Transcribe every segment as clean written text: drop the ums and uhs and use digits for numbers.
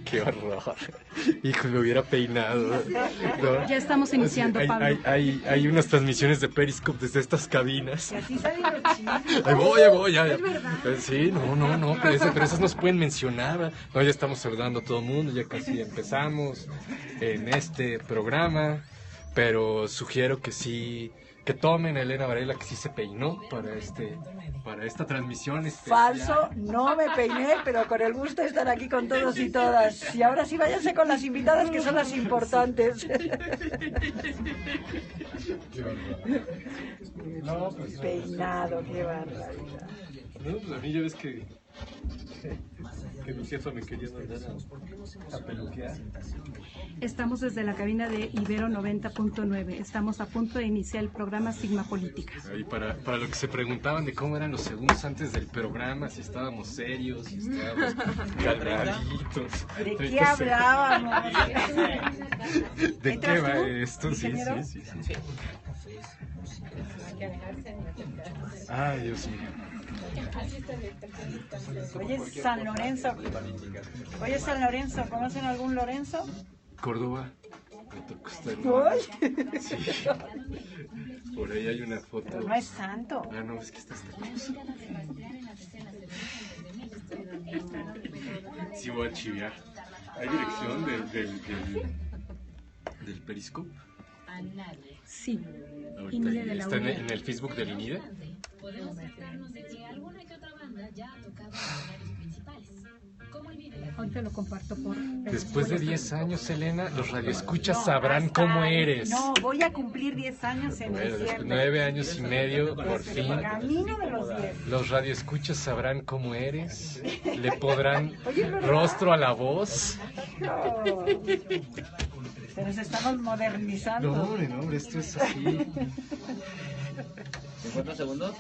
Qué horror. Hijo, me hubiera peinado. ¿No? Ya estamos iniciando, Pablo. Hay unas transmisiones de Periscope desde estas cabinas. Y así salen los chismes. Ahí voy, ya. Es verdad. Sí, no, pero esas no se pueden mencionar. No, ya estamos saludando a todo el mundo, ya casi empezamos en este programa. Pero sugiero que sí, que tomen a Elena Varela, que sí se peinó para esta transmisión especial. Falso, no me peiné, pero con el gusto de estar aquí con todos y todas. Y ahora sí, váyanse con las invitadas, que son las importantes. No, pues, Peinado, qué barbaridad. no, pues a mí ya ves que mi jefa me quería mandar a peluquear. Estamos desde la cabina de Ibero 90.9. Estamos a punto de iniciar el programa Sigma Política. Y para lo que se preguntaban de cómo eran los segundos antes del programa, si estábamos serios, si estábamos calmaditos. ¿De qué hablábamos? ¿De qué va esto? Sí. Ay, Dios mío. Oye, San Lorenzo. Oye, San Lorenzo, ¿conocen algún Lorenzo? Córdoba. Me tocó estar Uy. Sí. Por ahí hay una foto. Pero no es santo. Ah, no, es que está esta cosa. Sí, voy a chiviar. ¿Hay dirección del Periscope? Sí. Ahorita INIDE de la está UNED. en el Facebook del INIDE. Podemos cerciorarnos de que alguna que otra banda ya ha tocado en escenarios principales. ¿Cómo olvide la Ahorita lo comparto por... Después de 10 años, Elena, los radioescuchas sabrán cómo eres. No, voy a cumplir 10 años en Bueno, después de diciembre. 9 años y medio, por fin, Camino de los 10. los radioescuchas sabrán cómo eres. Le podrán Oye, ¿verdad? rostro a la voz. No. Pero nos estamos modernizando. No, hombre, esto es así. 50 segundos.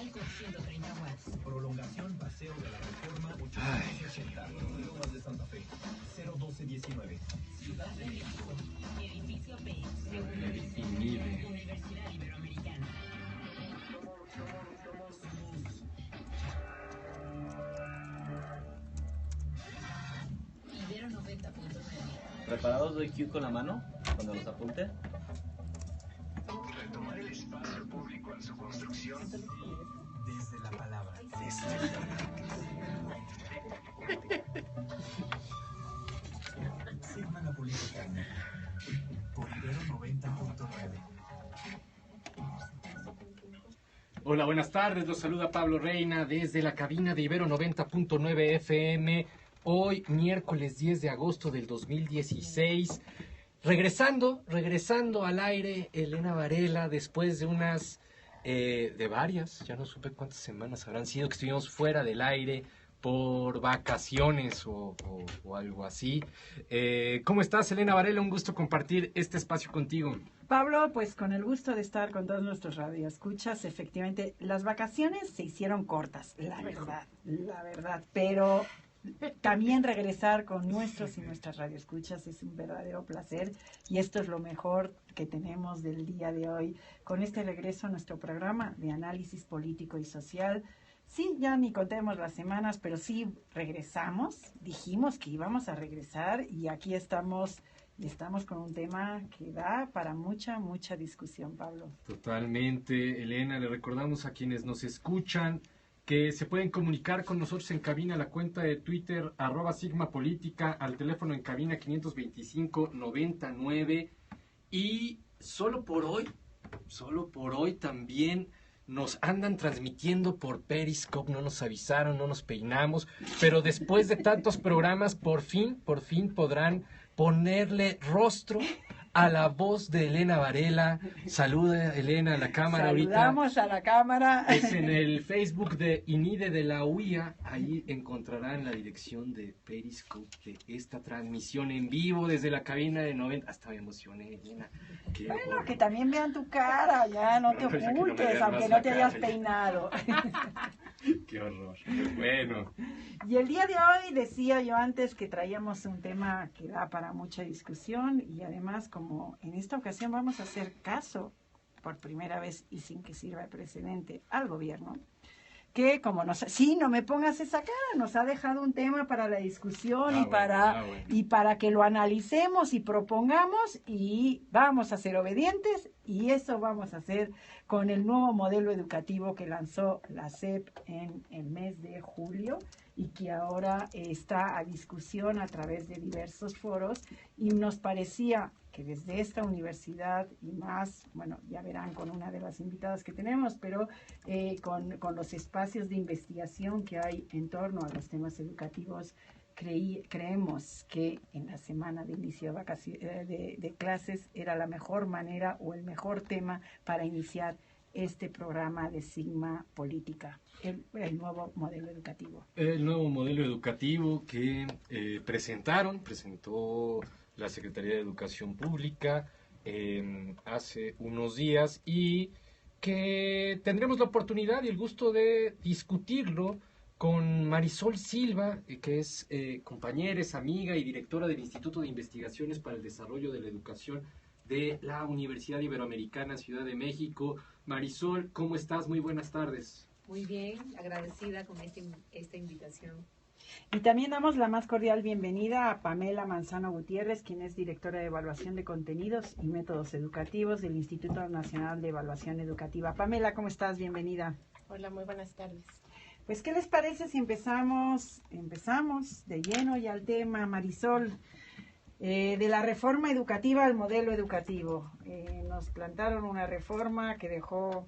Ay, Dios mío. INIDE. Ibero 90.9. ¿Preparados? Doy cue con la mano cuando los apunte. Retomar el espacio público en su construcción desde la palabra. Sigma la política por Ibero 90.9. Hola, buenas tardes. Los saluda Pablo Reina desde la cabina de Ibero 90.9 FM. Hoy, miércoles 10 de agosto del 2016. Regresando al aire, Elena Varela, después de de varias, ya no supe cuántas semanas habrán sido que estuvimos fuera del aire por vacaciones o algo así. ¿Cómo estás, Elena Varela? Un gusto compartir este espacio contigo. Pablo, pues con el gusto de estar con todos nuestros radioescuchas, efectivamente, las vacaciones se hicieron cortas, la verdad, pero también regresar con nuestros y nuestras radioescuchas es un verdadero placer y esto es lo mejor que tenemos del día de hoy con este regreso a nuestro programa de análisis político y social. Sí, ya ni contemos las semanas, pero sí regresamos, dijimos que íbamos a regresar y aquí estamos con un tema que da para mucha discusión, Pablo. Totalmente, Elena. Le recordamos a quienes nos escuchan que se pueden comunicar con nosotros en cabina a la cuenta de Twitter @sigmapolítica, al teléfono en cabina 525-99, y solo por hoy también nos andan transmitiendo por Periscope. No nos avisaron, no nos peinamos, pero después de tantos programas por fin podrán ponerle rostro a la voz de Elena Varela. Saluda, Elena, a la cámara. Saludamos ahorita. A la cámara. Es en el Facebook de INIDE de la UIA. Ahí encontrarán la dirección de Periscope de esta transmisión en vivo desde la cabina de 90. Hasta me emocioné, Elena. Bueno, que también vean tu cara, ya no te ocultes, aunque no te hayas peinado. Qué horror. Bueno. Y el día de hoy decía yo antes que traíamos un tema que da para mucha discusión y además como en esta ocasión vamos a hacer caso por primera vez y sin que sirva de precedente al gobierno, que como sí, no me pongas esa cara, nos ha dejado un tema para la discusión y para que lo analicemos y propongamos y vamos a ser obedientes y eso vamos a hacer con el nuevo modelo educativo que lanzó la SEP en el mes de julio y que ahora está a discusión a través de diversos foros y nos parecía que desde esta universidad y más, bueno, ya verán con una de las invitadas que tenemos, pero con los espacios de investigación que hay en torno a los temas educativos, creemos que en la semana de inicio de clases era la mejor manera o el mejor tema para iniciar este programa de Sigma Política, el nuevo modelo educativo. El nuevo modelo educativo que presentó la Secretaría de Educación Pública hace unos días y que tendremos la oportunidad y el gusto de discutirlo con Marisol Silva, que es compañera, es amiga y directora del Instituto de Investigaciones para el Desarrollo de la Educación de la Universidad Iberoamericana Ciudad de México. Marisol, ¿cómo estás? Muy buenas tardes. Muy bien, agradecida con esta invitación. Y también damos la más cordial bienvenida a Pamela Manzano Gutiérrez, quien es directora de Evaluación de Contenidos y Métodos Educativos del Instituto Nacional de Evaluación Educativa. Pamela, ¿cómo estás? Bienvenida. Hola, muy buenas tardes. Pues, ¿qué les parece si empezamos de lleno ya al tema, Marisol? De la reforma educativa al modelo educativo. Nos plantaron una reforma que dejó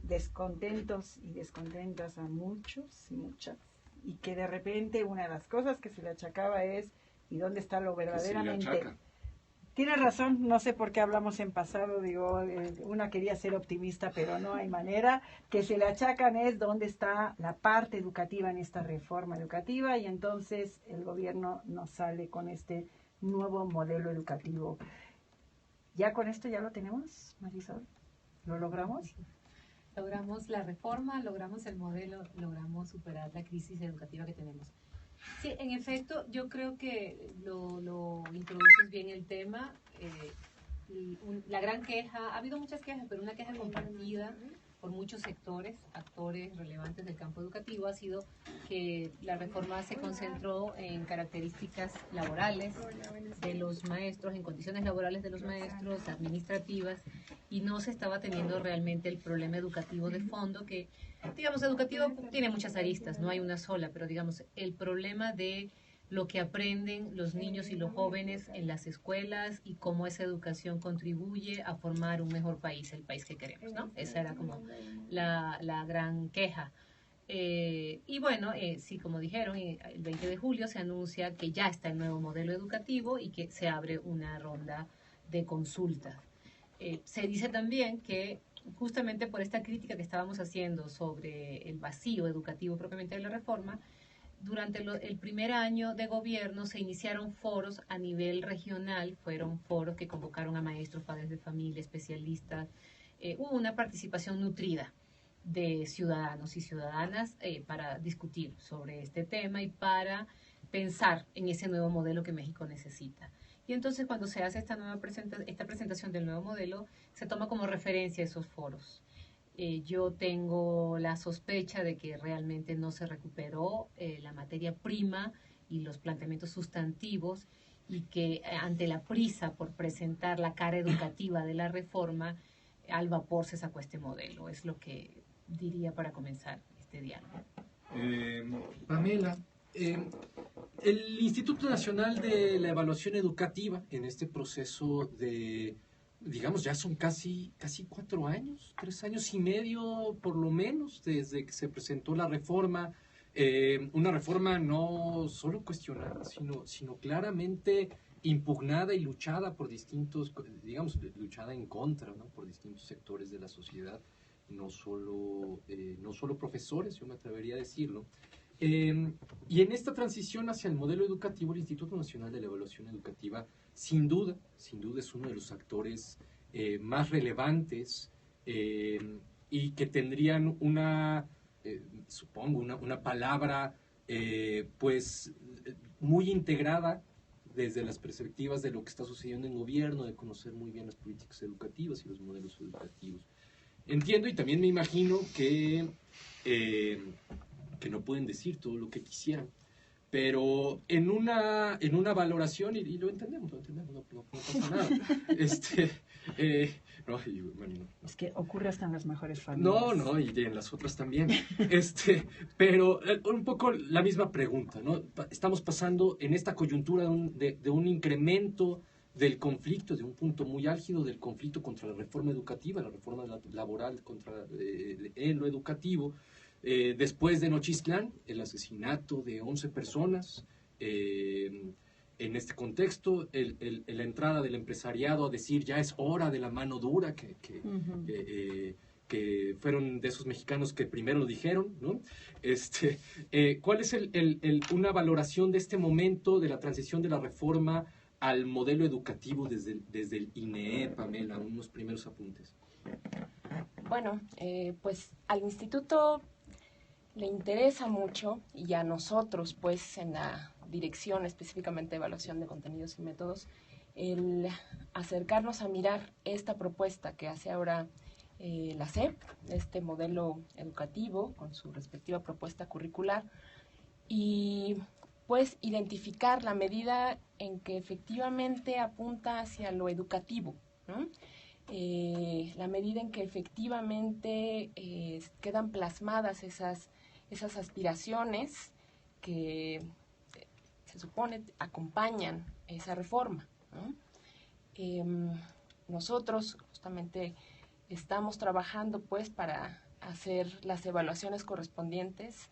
descontentos y descontentas a muchos y muchas, y que de repente una de las cosas que se le achacaba es, ¿y dónde está lo verdaderamente? Tienes razón, no sé por qué hablamos en pasado, digo, una quería ser optimista, pero no hay manera, que se le achacan es dónde está la parte educativa en esta reforma educativa, y entonces el gobierno nos sale con este nuevo modelo educativo. ¿Ya con esto ya lo tenemos, Marisol? ¿Lo logramos? Logramos la reforma, logramos el modelo, logramos superar la crisis educativa que tenemos. Sí, en efecto, yo creo que lo introduces bien el tema. La gran queja, ha habido muchas quejas, pero una queja compartida por muchos sectores, actores relevantes del campo educativo, ha sido que la reforma se concentró en características laborales de los maestros, en condiciones laborales de los maestros, administrativas, y no se estaba teniendo realmente el problema educativo de fondo, que, digamos, educativo tiene muchas aristas, no hay una sola, pero digamos, el problema de lo que aprenden los niños y los jóvenes en las escuelas y cómo esa educación contribuye a formar un mejor país, el país que queremos, ¿no? Esa era como la gran queja. Y bueno, sí, como dijeron, el 20 de julio se anuncia que ya está el nuevo modelo educativo y que se abre una ronda de consulta. Se dice también que justamente por esta crítica que estábamos haciendo sobre el vacío educativo propiamente de la reforma, durante el primer año de gobierno se iniciaron foros a nivel regional, fueron foros que convocaron a maestros, padres de familia, especialistas. Hubo una participación nutrida de ciudadanos y ciudadanas para discutir sobre este tema y para pensar en ese nuevo modelo que México necesita. Y entonces cuando se hace esta presentación del nuevo modelo, se toma como referencia esos foros. Yo tengo la sospecha de que realmente no se recuperó la materia prima y los planteamientos sustantivos y que ante la prisa por presentar la cara educativa de la reforma, al vapor se sacó este modelo. Es lo que diría para comenzar este diálogo. Pamela, el Instituto Nacional de la Evaluación Educativa en este proceso de, digamos, ya son casi 4 años, 3 años y medio por lo menos desde que se presentó la reforma, una reforma no solo cuestionada, sino claramente impugnada y luchada por distintos, digamos, luchada en contra, ¿no? Por distintos sectores de la sociedad, no solo profesores, yo me atrevería a decirlo. Y en esta transición hacia el modelo educativo, el Instituto Nacional de la Evaluación Educativa, sin duda es uno de los actores más relevantes y que tendrían supongo, una palabra pues muy integrada desde las perspectivas de lo que está sucediendo en gobierno, de conocer muy bien las políticas educativas y los modelos educativos. Entiendo y también me imagino que no pueden decir todo lo que quisieran. Pero en una valoración, y lo entendemos, no pasa nada. Bueno, Es que ocurre hasta en las mejores familias. no, y en las otras también. Pero un poco la misma pregunta, ¿no? Estamos pasando en esta coyuntura de un incremento del conflicto, de un punto muy álgido del conflicto contra la reforma educativa, la reforma laboral contra lo educativo. Después de Nochistlán, el asesinato de 11 personas, en este contexto, la entrada del empresariado a decir ya es hora de la mano dura, que fueron de esos mexicanos que primero lo dijeron, ¿no? ¿Cuál es una valoración de este momento de la transición de la reforma al modelo educativo desde el INEE, Pamela? Unos primeros apuntes. Bueno, pues al instituto le interesa mucho, y a nosotros, pues, en la dirección específicamente de evaluación de contenidos y métodos, el acercarnos a mirar esta propuesta que hace ahora la SEP, este modelo educativo con su respectiva propuesta curricular, y pues identificar la medida en que efectivamente apunta hacia lo educativo, ¿no? La medida en que efectivamente quedan plasmadas esas aspiraciones que se supone acompañan esa reforma, ¿no? Nosotros justamente estamos trabajando pues para hacer las evaluaciones correspondientes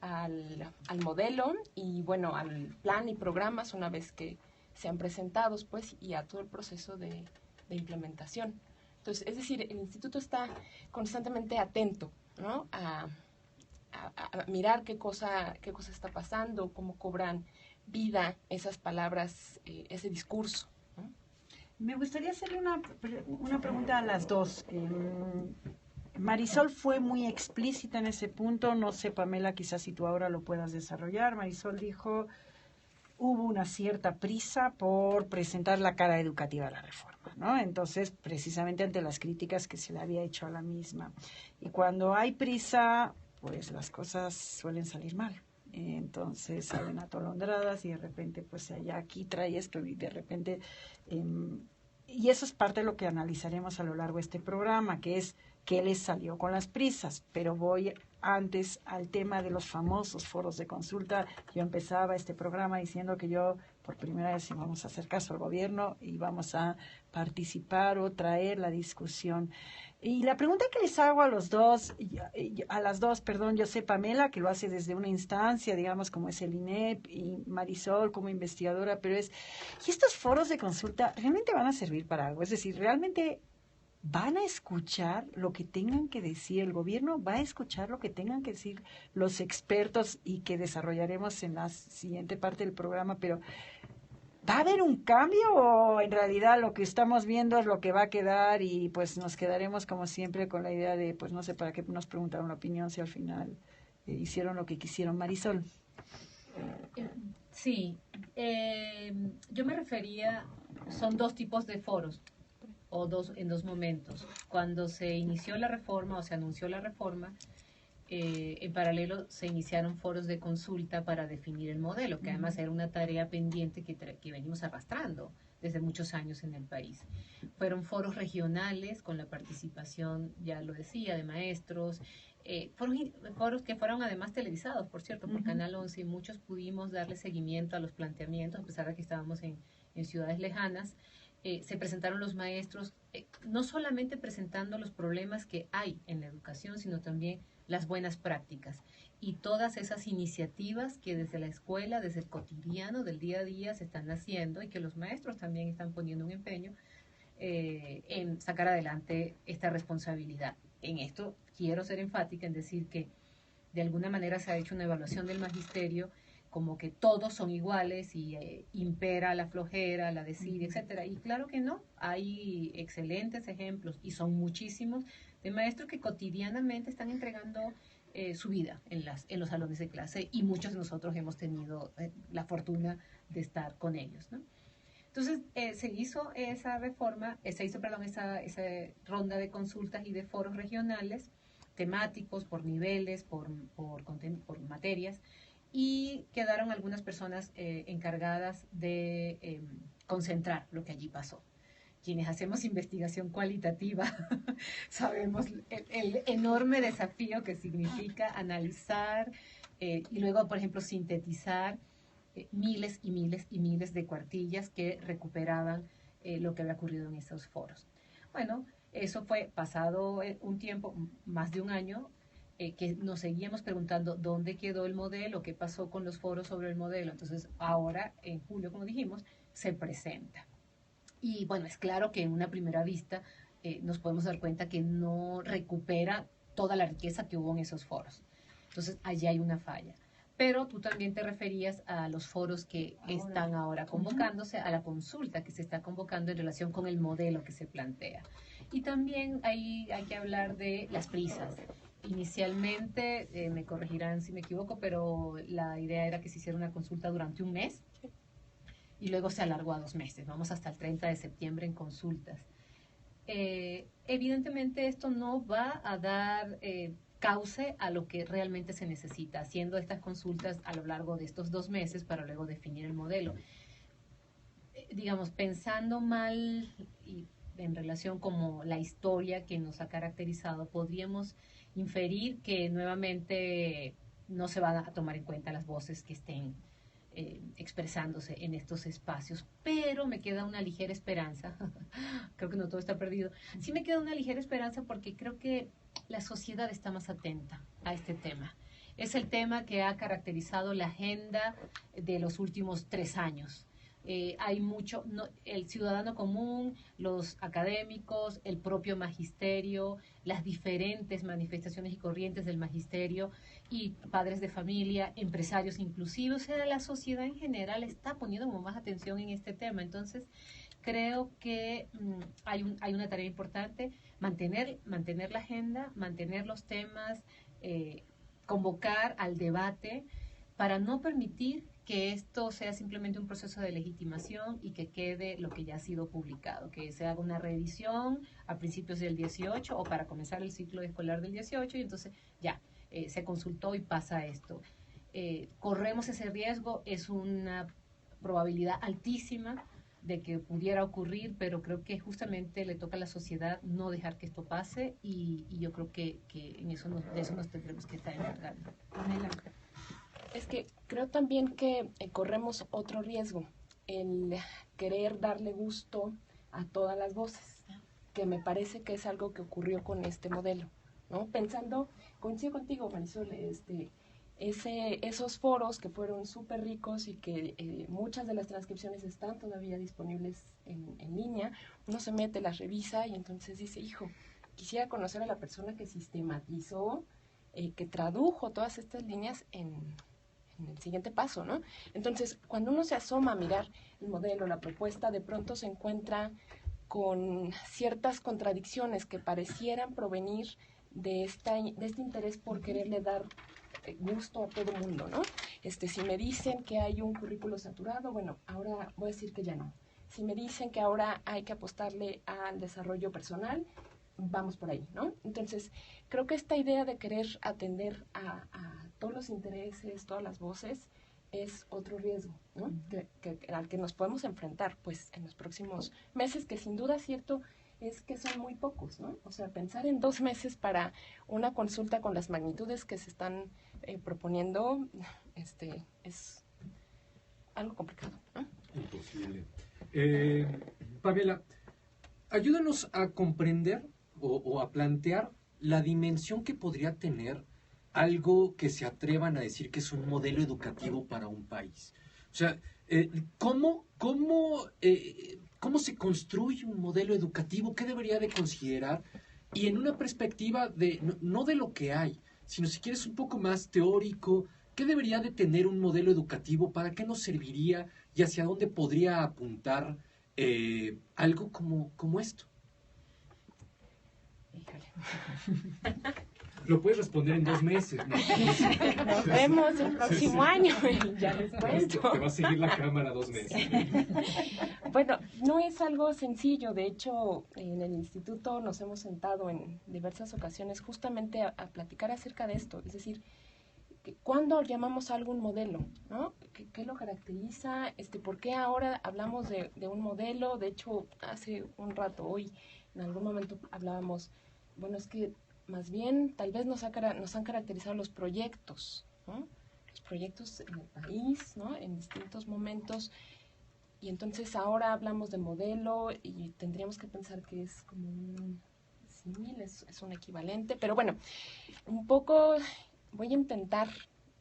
al modelo y bueno, al plan y programas una vez que sean presentados pues y a todo el proceso de implementación. Entonces, es decir, el instituto está constantemente atento, ¿no? a mirar qué cosa está pasando, cómo cobran vida esas palabras, ese discurso, ¿no? Me gustaría hacerle una pregunta a las dos. Marisol fue muy explícita en ese punto, no sé, Pamela, quizás si tú ahora lo puedas desarrollar. Marisol dijo, hubo una cierta prisa por presentar la cara educativa de la reforma, ¿no? Entonces, precisamente ante las críticas que se le había hecho a la misma. Y cuando hay prisa, pues las cosas suelen salir mal. Entonces salen atolondradas y de repente pues allá aquí trae esto y de repente y eso es parte de lo que analizaremos a lo largo de este programa, que es qué les salió con las prisas. Pero voy antes al tema de los famosos foros de consulta. Yo empezaba este programa diciendo que yo por primera vez íbamos a hacer caso al gobierno y vamos a participar o traer la discusión. Y la pregunta que les hago a las dos, yo sé, Pamela, que lo hace desde una instancia, digamos, como es el INEP, y Marisol como investigadora, pero ¿y estos foros de consulta realmente van a servir para algo? Es decir, ¿realmente van a escuchar lo que tengan que decir el gobierno? ¿Va a escuchar lo que tengan que decir los expertos y que desarrollaremos en la siguiente parte del programa? Pero ¿va a haber un cambio o en realidad lo que estamos viendo es lo que va a quedar y pues nos quedaremos como siempre con la idea de pues no sé para qué nos preguntaron la opinión si al final hicieron lo que quisieron? Marisol. Sí, yo me refería, son dos tipos de foros en dos momentos. Cuando se inició la reforma o se anunció la reforma, en paralelo se iniciaron foros de consulta para definir el modelo, que además era una tarea pendiente que venimos arrastrando desde muchos años en el país. Fueron foros regionales con la participación, ya lo decía, de maestros, foros que fueron además televisados, por cierto, por Canal 11, y muchos pudimos darle seguimiento a los planteamientos, a pesar de que estábamos en ciudades lejanas. Se presentaron los maestros, no solamente presentando los problemas que hay en la educación, sino también las buenas prácticas y todas esas iniciativas que desde la escuela, desde el cotidiano, del día a día se están haciendo y que los maestros también están poniendo un empeño en sacar adelante esta responsabilidad. En esto quiero ser enfática en decir que de alguna manera se ha hecho una evaluación del magisterio como que todos son iguales y impera la flojera, la desidia, etcétera. Y claro que no, hay excelentes ejemplos y son muchísimos de maestros que cotidianamente están entregando su vida en los salones de clase y muchos de nosotros hemos tenido la fortuna de estar con ellos, ¿no? Entonces, se hizo esa reforma, perdón, esa ronda de consultas y de foros regionales, temáticos, por niveles, por materias, y quedaron algunas personas encargadas de concentrar lo que allí pasó. Quienes hacemos investigación cualitativa sabemos el enorme desafío que significa analizar y luego, por ejemplo, sintetizar miles y miles y miles de cuartillas que recuperaban lo que había ocurrido en esos foros. Bueno, eso fue pasado un tiempo, más de un año, que nos seguíamos preguntando dónde quedó el modelo, qué pasó con los foros sobre el modelo. Entonces, ahora, en julio, como dijimos, se presenta. Y bueno, es claro que en una primera vista nos podemos dar cuenta que no recupera toda la riqueza que hubo en esos foros. Entonces, allí hay una falla. Pero tú también te referías a los foros que están ahora convocándose, a la consulta que se está convocando en relación con el modelo que se plantea. Y también hay que hablar de las prisas. Inicialmente, me corregirán si me equivoco, pero la idea era que se hiciera una consulta durante un mes y luego se alargó a 2 meses. Vamos hasta el 30 de septiembre en consultas. Evidentemente esto no va a dar cauce a lo que realmente se necesita, haciendo estas consultas a lo largo de estos 2 meses para luego definir el modelo. Digamos, pensando mal y en relación como la historia que nos ha caracterizado, podríamos inferir que nuevamente no se van a tomar en cuenta las voces que estén expresándose en estos espacios, pero me queda una ligera esperanza, creo que no todo está perdido, sí me queda una ligera esperanza porque creo que la sociedad está más atenta a este tema. Es el tema que ha caracterizado la agenda de los últimos 3 años. Hay mucho, el ciudadano común, los académicos, el propio magisterio, las diferentes manifestaciones y corrientes del magisterio y padres de familia, empresarios inclusive, o sea, la sociedad en general está poniendo como más atención en este tema. Entonces, creo que hay una tarea importante, mantener la agenda, mantener los temas, convocar al debate para no permitir que esto sea simplemente un proceso de legitimación y que quede lo que ya ha sido publicado, que se haga una revisión a principios del 18 o para comenzar el ciclo escolar del 18 y entonces ya se consultó y pasa esto. Corremos ese riesgo, es una probabilidad altísima de que pudiera ocurrir, pero creo que justamente le toca a la sociedad no dejar que esto pase y yo creo que de eso nos tendremos que estar encargando. Es que creo también que corremos otro riesgo, el querer darle gusto a todas las voces, que me parece que es algo que ocurrió con este modelo, ¿no? Pensando, coincido contigo, Marisol, esos foros que fueron súper ricos y que muchas de las transcripciones están todavía disponibles en línea, uno se mete, las revisa y entonces dice, hijo, quisiera conocer a la persona que sistematizó, que tradujo todas estas líneas en el siguiente paso, ¿no? Entonces, cuando uno se asoma a mirar el modelo, la propuesta, de pronto se encuentra con ciertas contradicciones que parecieran provenir de este interés por quererle dar gusto a todo el mundo, ¿no? Si me dicen que hay un currículo saturado, bueno, ahora voy a decir que ya no. Si me dicen que ahora hay que apostarle al desarrollo personal, vamos por ahí, ¿no? Entonces, creo que esta idea de querer atender a todos los intereses, todas las voces, es otro riesgo, ¿no? Al que nos podemos enfrentar, pues, en los próximos meses, que sin duda cierto es que son muy pocos, ¿no? O sea, pensar en 2 meses para una consulta con las magnitudes que se están proponiendo, es algo complicado, ¿no? Imposible. Pamela, ayúdanos a comprender o a plantear la dimensión que podría tener algo que se atrevan a decir que es un modelo educativo para un país. O sea, ¿cómo se construye un modelo educativo? ¿Qué debería de considerar? Y en una perspectiva no de lo que hay, sino si quieres un poco más teórico, ¿qué debería de tener un modelo educativo? ¿Para qué nos serviría? ¿Y hacia dónde podría apuntar algo como esto? lo puedes responder en 2 meses, ¿no? Nos vemos el próximo año y ya les cuento. Te va a seguir la cámara 2 meses. Bueno, no es algo sencillo. De hecho, en el instituto nos hemos sentado en diversas ocasiones justamente a platicar acerca de esto. Es decir, ¿cuándo llamamos algo un modelo? ¿No? ¿Qué lo caracteriza? ¿Por qué ahora hablamos de un modelo? De hecho, hace un rato, hoy, en algún momento hablábamos, bueno, es que más bien tal vez nos han caracterizado los proyectos, ¿no? Los proyectos en el país, ¿no? En distintos momentos. Y entonces ahora hablamos de modelo y tendríamos que pensar que es como un símil, es un equivalente. Pero bueno, un poco voy a intentar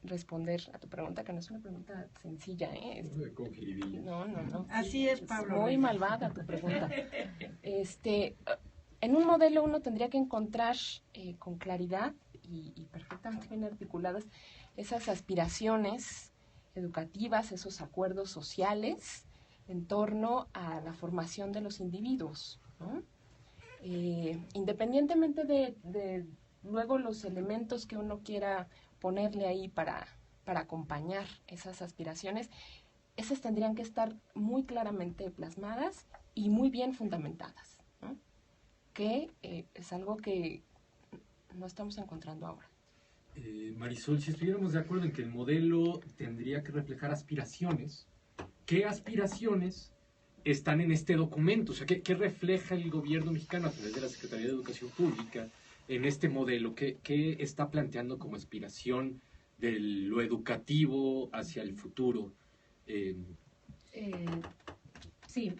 responder a tu pregunta, que no es una pregunta sencilla, ¿eh? No. Así es, Pablo. Muy malvada tu pregunta. En un modelo uno tendría que encontrar con claridad y perfectamente bien articuladas esas aspiraciones educativas, esos acuerdos sociales en torno a la formación de los individuos, ¿no? Independientemente de luego los elementos que uno quiera ponerle ahí para acompañar esas aspiraciones, esas tendrían que estar muy claramente plasmadas y muy bien fundamentadas, ¿no? Que es algo que no estamos encontrando ahora. Marisol, si estuviéramos de acuerdo en que el modelo tendría que reflejar aspiraciones, ¿qué aspiraciones están en este documento? O sea, ¿qué refleja el gobierno mexicano a través de la Secretaría de Educación Pública en este modelo? ¿Qué está planteando como aspiración de lo educativo hacia el futuro? Sí.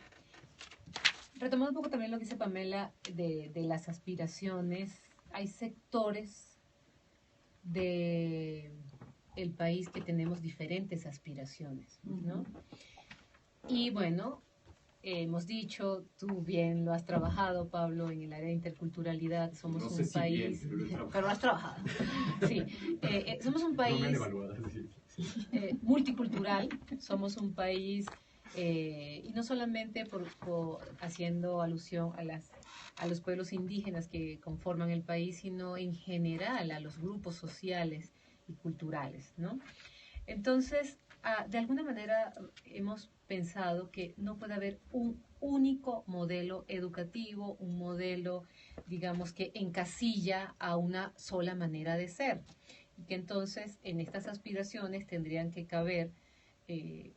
Retomando un poco también lo que dice Pamela de las aspiraciones, hay sectores del país que tenemos diferentes aspiraciones, ¿no? Y bueno, hemos dicho, tú bien lo has trabajado, Pablo, en el área de interculturalidad, somos no sé un si país, bien, pero lo has trabajado. Sí, somos un país multicultural, somos un país, y no solamente por haciendo alusión a los pueblos indígenas que conforman el país, sino en general a los grupos sociales y culturales, ¿no? Entonces, de alguna manera hemos pensado que no puede haber un único modelo educativo, un modelo, digamos, que encasilla a una sola manera de ser. Y que entonces en estas aspiraciones tendrían que caber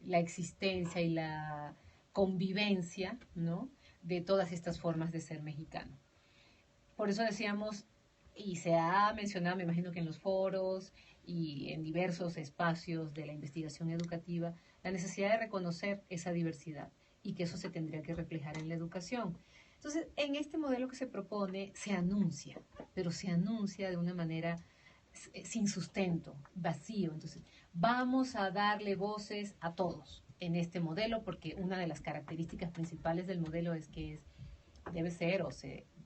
la existencia y la convivencia, ¿no?, de todas estas formas de ser mexicano. Por eso decíamos, y se ha mencionado, me imagino que en los foros y en diversos espacios de la investigación educativa, la necesidad de reconocer esa diversidad y que eso se tendría que reflejar en la educación. Entonces, en este modelo que se propone se anuncia, pero se anuncia de una manera sin sustento, vacío. Entonces, vamos a darle voces a todos en este modelo, porque una de las características principales del modelo es que debe ser,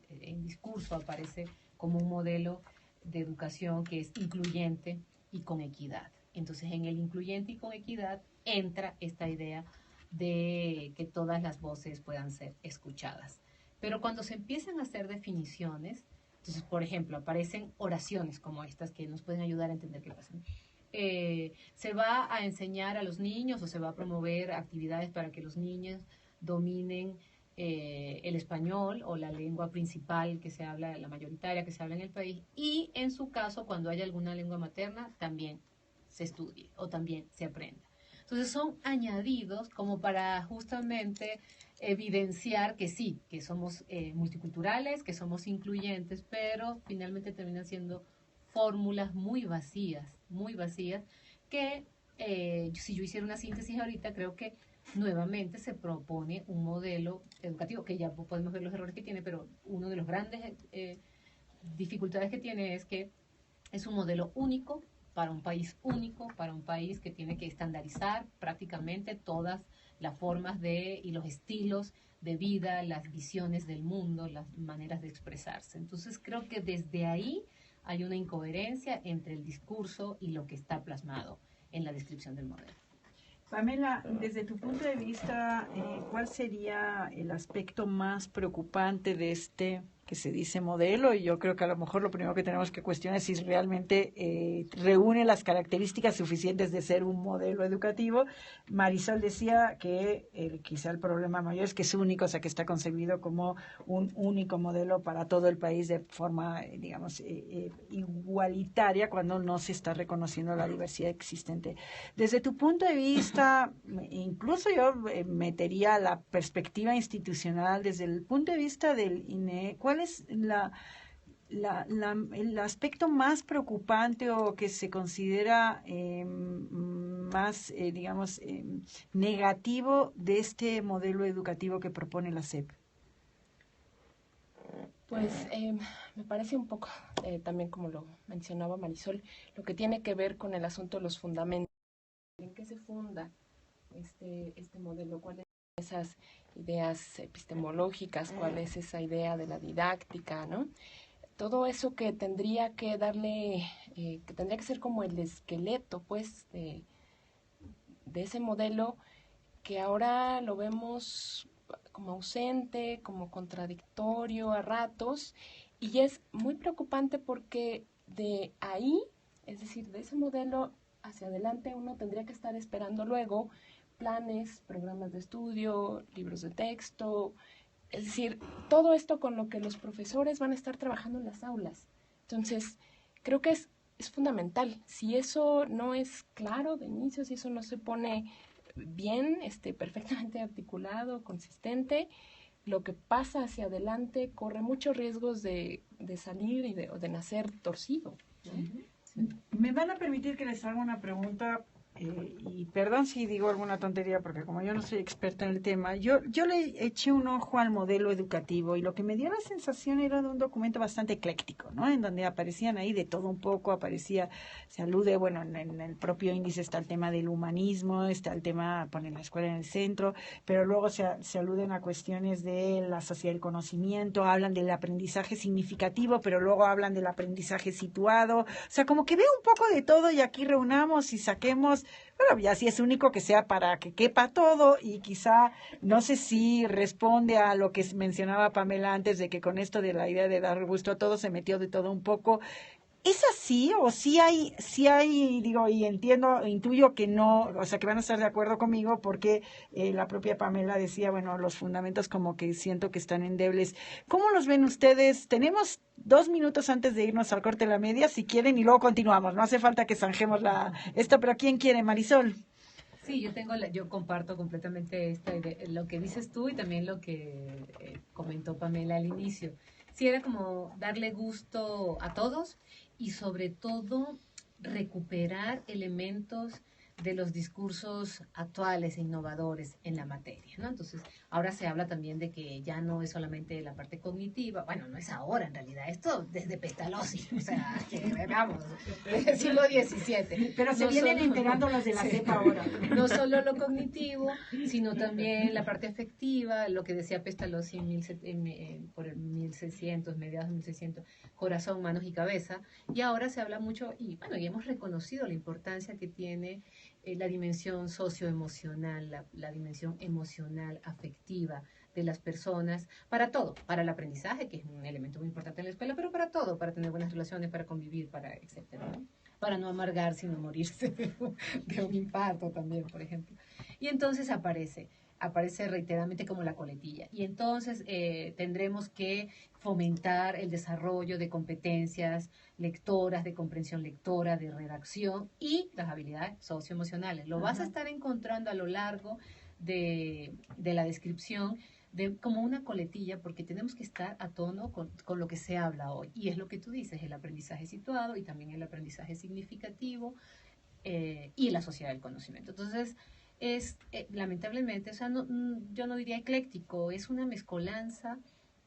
en discurso aparece como un modelo de educación que es incluyente y con equidad. Entonces, en el incluyente y con equidad entra esta idea de que todas las voces puedan ser escuchadas. Pero cuando se empiezan a hacer definiciones, entonces, por ejemplo, aparecen oraciones como estas que nos pueden ayudar a entender qué pasa. Se va a enseñar a los niños o se va a promover actividades para que los niños dominen el español o la lengua principal que se habla, la mayoritaria que se habla en el país, y en su caso, cuando haya alguna lengua materna, también se estudie o también se aprenda. Entonces son añadidos como para justamente evidenciar que sí, que somos multiculturales, que somos incluyentes, pero finalmente terminan siendo fórmulas muy vacías, que si yo hiciera una síntesis ahorita, creo que nuevamente se propone un modelo educativo, que ya podemos ver los errores que tiene, pero uno de los grandes dificultades que tiene es que es un modelo único, para un país que tiene que estandarizar prácticamente todas las formas y los estilos de vida, las visiones del mundo, las maneras de expresarse. Entonces creo que desde ahí hay una incoherencia entre el discurso y lo que está plasmado en la descripción del modelo. Pamela, desde tu punto de vista, ¿cuál sería el aspecto más preocupante de este que se dice modelo, y yo creo que a lo mejor lo primero que tenemos que cuestionar es si realmente reúne las características suficientes de ser un modelo educativo. Marisol decía que quizá el problema mayor es que es único, o sea, que está concebido como un único modelo para todo el país de forma, digamos, igualitaria, cuando no se está reconociendo la diversidad existente. Desde tu punto de vista, incluso yo metería la perspectiva institucional desde el punto de vista del INE. ¿Cuál es el aspecto más preocupante o que se considera más, digamos, negativo de este modelo educativo que propone la SEP? Pues me parece un poco, también como lo mencionaba Marisol, lo que tiene que ver con el asunto de los fundamentos. ¿En qué se funda este modelo? ¿Cuáles son esas ideas epistemológicas? ¿Cuál es esa idea de la didáctica, ¿no? Todo eso que tendría que darle, que tendría que ser como el esqueleto, pues, de ese modelo que ahora lo vemos como ausente, como contradictorio a ratos, y es muy preocupante porque de ahí, es decir, de ese modelo hacia adelante, uno tendría que estar esperando luego planes, programas de estudio, libros de texto, es decir, todo esto con lo que los profesores van a estar trabajando en las aulas. Entonces, creo que es fundamental. Si eso no es claro de inicio, si eso no se pone bien, perfectamente articulado, consistente, lo que pasa hacia adelante corre muchos riesgos de salir y o de nacer torcido, ¿no? Me van a permitir que les haga una pregunta, y perdón si digo alguna tontería, porque como yo no soy experta en el tema, yo le eché un ojo al modelo educativo y lo que me dio la sensación era de un documento bastante ecléctico, ¿no? En donde aparecían ahí de todo un poco, se alude, bueno, en el propio índice está el tema del humanismo, está el tema, ponen la escuela en el centro, pero luego se aluden a cuestiones de la sociedad del conocimiento, hablan del aprendizaje significativo, pero luego hablan del aprendizaje situado, o sea, como que veo un poco de todo y aquí reunamos y saquemos. Bueno, ya si es único que sea para que quepa todo, y quizá, no sé si responde a lo que mencionaba Pamela antes, de que con esto de la idea de dar gusto a todo se metió de todo un poco. ¿Es así o sí hay, digo, y entiendo, intuyo que no, o sea, que van a estar de acuerdo conmigo porque la propia Pamela decía, bueno, los fundamentos como que siento que están endebles. ¿Cómo los ven ustedes? Tenemos 2 minutos antes de irnos al corte de la media, si quieren, y luego continuamos. No hace falta que zanjemos esto, pero ¿quién quiere? Marisol. Sí, yo comparto completamente esta idea, lo que dices tú y también lo que comentó Pamela al inicio. Sí, era como darle gusto a todos y sobre todo recuperar elementos de los discursos actuales e innovadores en la materia, ¿no? Entonces, ahora se habla también de que ya no es solamente la parte cognitiva, bueno, no es ahora en realidad, esto desde Pestalozzi, o sea, que vamos, siglo XVII. Pero se vienen enterando los de la CEP ahora. No solo lo cognitivo, sino también la parte afectiva, lo que decía Pestalozzi por el 1600, mediados de 1600, corazón, manos y cabeza, y ahora se habla mucho, y bueno, y hemos reconocido la importancia que tiene la dimensión socioemocional, la dimensión emocional, afectiva de las personas, para todo, para el aprendizaje, que es un elemento muy importante en la escuela, pero para todo, para tener buenas relaciones, para convivir, para etcétera, ¿no? Para no amargar, sino morirse de un infarto también, por ejemplo. Y entonces aparece reiteradamente como la coletilla. Y entonces tendremos que fomentar el desarrollo de competencias lectoras, de comprensión lectora, de redacción y las habilidades socioemocionales. Lo vas a estar encontrando a lo largo de la descripción como una coletilla, porque tenemos que estar a tono con lo que se habla hoy. Y es lo que tú dices, el aprendizaje situado y también el aprendizaje significativo y la sociedad del conocimiento. Entonces, es lamentablemente, o sea, yo no diría ecléctico, es una mezcolanza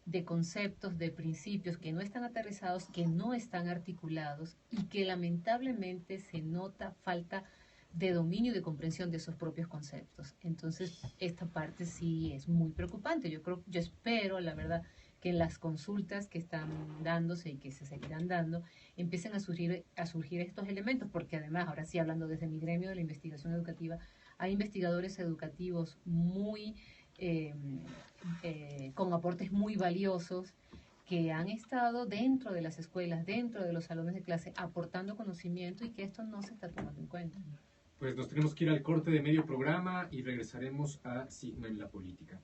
de conceptos, de principios que no están aterrizados, que no están articulados y que lamentablemente se nota falta de dominio y de comprensión de esos propios conceptos. Entonces, esta parte sí es muy preocupante. Yo espero, la verdad, que en las consultas que están dándose y que se seguirán dando, empiecen a surgir estos elementos, porque además, ahora sí, hablando desde mi gremio de la investigación educativa, hay investigadores educativos muy con aportes muy valiosos que han estado dentro de las escuelas, dentro de los salones de clase, aportando conocimiento y que esto no se está tomando en cuenta. Pues nos tenemos que ir al corte de medio programa y regresaremos a Sigma en la Política.